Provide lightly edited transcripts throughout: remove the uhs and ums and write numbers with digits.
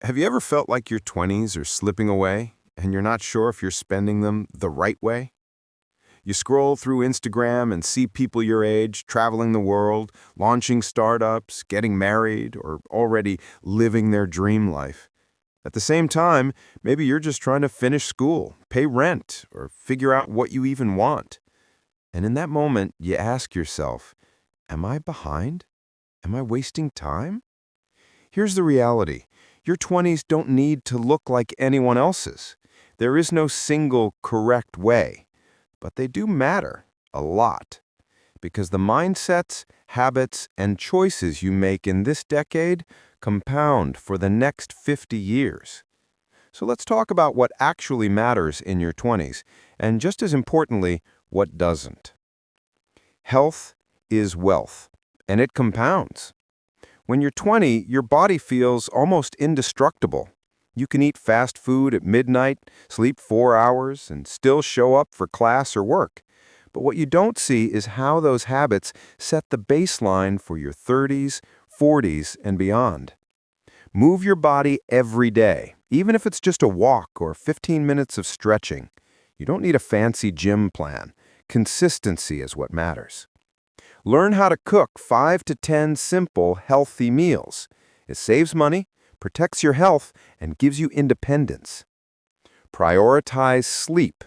Have you ever felt like your 20s are slipping away and you're not sure if you're spending them the right way? You scroll through Instagram and see people your age traveling the world, launching startups, getting married, or already living their dream life. At the same time, maybe you're just trying to finish school, pay rent, or figure out what you even want. And in that moment, you ask yourself, am I behind? Am I wasting time? Here's the reality. Your 20s don't need to look like anyone else's. There is no single correct way, but they do matter a lot because the mindsets, habits, and choices you make in this decade compound for the next 50 years. So let's talk about what actually matters in your 20s, and just as importantly, what doesn't. Health is wealth, and it compounds. When you're 20, your body feels almost indestructible. You can eat fast food at midnight, sleep 4 hours, and still show up for class or work. But what you don't see is how those habits set the baseline for your 30s, 40s, and beyond. Move your body every day, even if it's just a walk or 15 minutes of stretching. You don't need a fancy gym plan. Consistency is what matters. Learn how to cook 5 to 10 simple, healthy meals. It saves money, protects your health, and gives you independence. Prioritize sleep.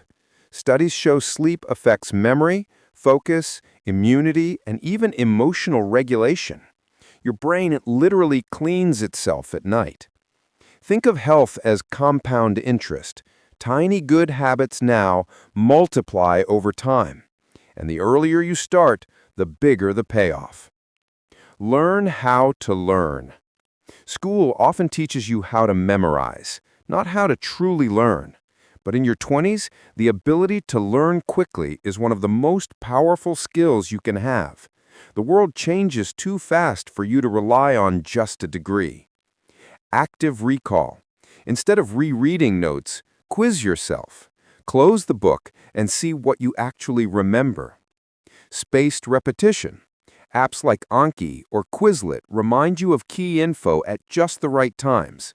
Studies show sleep affects memory, focus, immunity, and even emotional regulation. Your brain literally cleans itself at night. Think of health as compound interest. Tiny good habits now multiply over time. And the earlier you start, the bigger the payoff. Learn how to learn. School often teaches you how to memorize, not how to truly learn. But in your 20s, the ability to learn quickly is one of the most powerful skills you can have. The world changes too fast for you to rely on just a degree. Active recall. Instead of rereading notes, quiz yourself. Close the book and see what you actually remember. Spaced repetition. Apps like Anki or Quizlet remind you of key info at just the right times.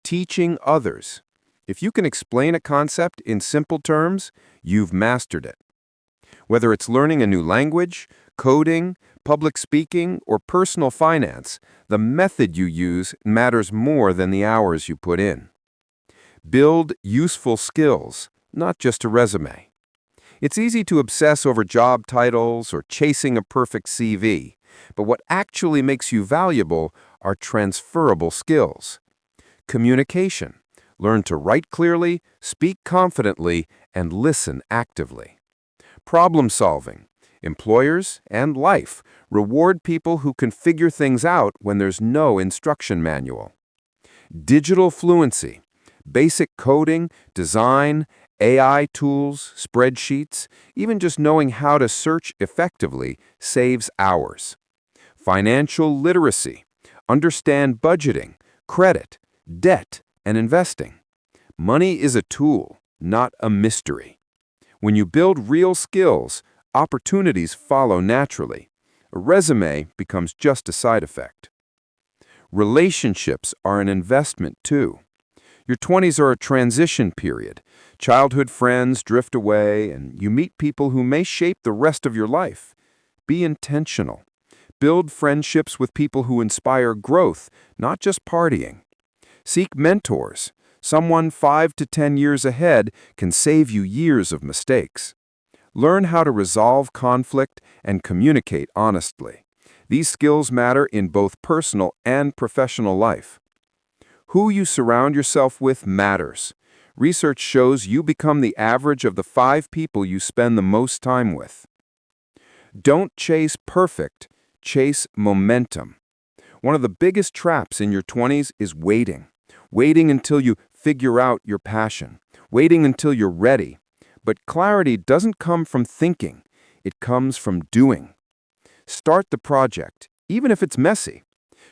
Teaching others. If you can explain a concept in simple terms, you've mastered it. Whether it's learning a new language, coding, public speaking, or personal finance, the method you use matters more than the hours you put in. Build useful skills, not just a resume. It's easy to obsess over job titles or chasing a perfect CV, but what actually makes you valuable are transferable skills. Communication. Learn to write clearly, speak confidently, and listen actively. Problem solving. Employers and life reward people who can figure things out when there's no instruction manual. Digital fluency. Basic coding, design, AI tools, spreadsheets, even just knowing how to search effectively saves hours. Financial literacy. Understand budgeting, credit, debt, and investing. Money is a tool, not a mystery. When you build real skills, opportunities follow naturally. A resume becomes just a side effect. Relationships are an investment too. Your 20s are a transition period. Childhood friends drift away, and you meet people who may shape the rest of your life. Be intentional. Build friendships with people who inspire growth, not just partying. Seek mentors. Someone 5 to 10 years ahead can save you years of mistakes. Learn how to resolve conflict and communicate honestly. These skills matter in both personal and professional life. Who you surround yourself with matters. Research shows you become the average of the 5 people you spend the most time with. Don't chase perfect, chase momentum. One of the biggest traps in your 20s is waiting. Waiting until you figure out your passion. Waiting until you're ready. But clarity doesn't come from thinking. It comes from doing. Start the project, even if it's messy.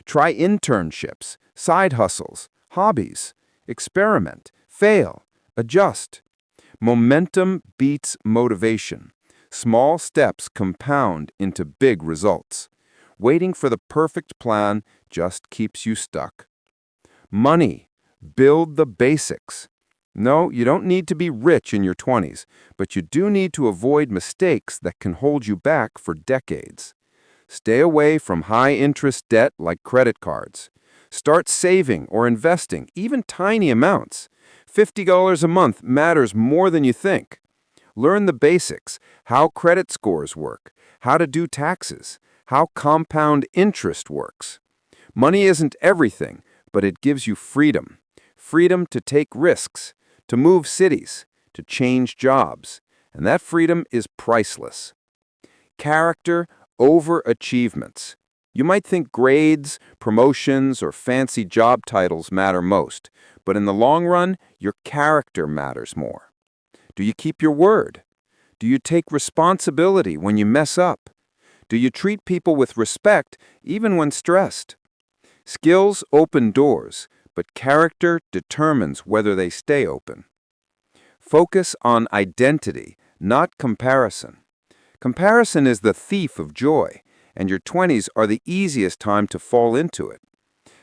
Try internships, side hustles, hobbies. Experiment, fail, adjust. Momentum beats motivation. Small steps compound into big results. Waiting for the perfect plan just keeps you stuck. Money Build the basics. No, you don't need to be rich in your 20s, but you do need to avoid mistakes that can hold you back for decades. Stay away from high-interest debt like credit cards. Start saving or investing, even tiny amounts. $50 a month matters more than you think. Learn the basics, how credit scores work, how to do taxes, how compound interest works. Money isn't everything, but it gives you freedom. Freedom to take risks, to move cities, to change jobs. And that freedom is priceless. Character over achievements. You might think grades, promotions, or fancy job titles matter most, but in the long run, your character matters more. Do you keep your word? Do you take responsibility when you mess up? Do you treat people with respect even when stressed? Skills open doors, but character determines whether they stay open. Focus on identity, not comparison. Comparison is the thief of joy, and your 20s are the easiest time to fall into it.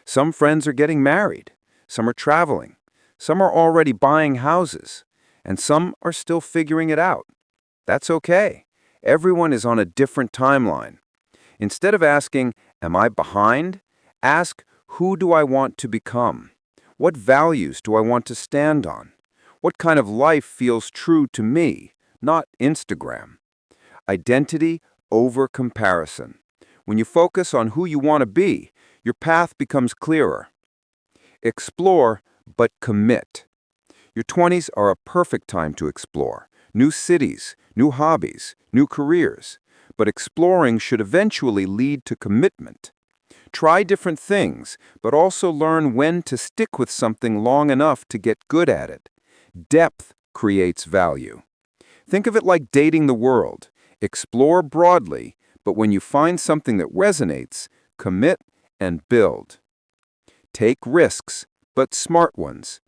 Some friends are getting married, some are traveling, some are already buying houses, and some are still figuring it out. That's okay. Everyone is on a different timeline. Instead of asking, "Am I behind?" ask, "Who do I want to become? What values do I want to stand on? What kind of life feels true to me, not Instagram?" Identity over comparison. When you focus on who you want to be, your path becomes clearer. Explore, but commit. Your 20s are a perfect time to explore. New cities, new hobbies, new careers. But exploring should eventually lead to commitment. Try different things, but also learn when to stick with something long enough to get good at it. Depth creates value. Think of it like dating the world. Explore broadly, but when you find something that resonates, commit and build. Take risks, but smart ones.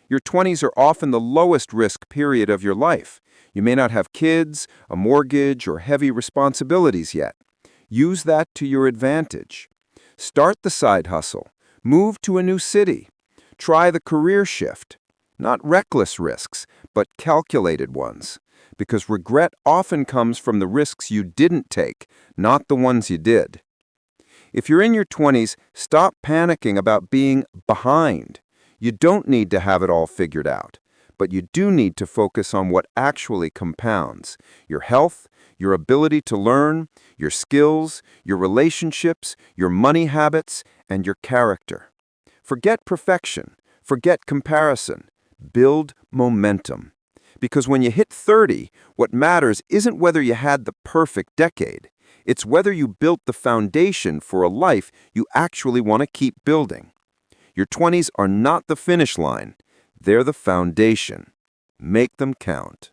Your 20s are often the lowest risk period of your life. You may not have kids, a mortgage, or heavy responsibilities yet. Use that to your advantage. Start the side hustle. Move to a new city. Try the career shift. Not reckless risks, but calculated ones. Because regret often comes from the risks you didn't take, not the ones you did. If you're in your 20s, stop panicking about being behind. You don't need to have it all figured out, but you do need to focus on what actually compounds: your health, your ability to learn, your skills, your relationships, your money habits, and your character. Forget perfection. Forget comparison. Build momentum. Because when you hit 30, what matters isn't whether you had the perfect decade. It's whether you built the foundation for a life you actually want to keep building. Your 20s are not the finish line. They're the foundation. Make them count.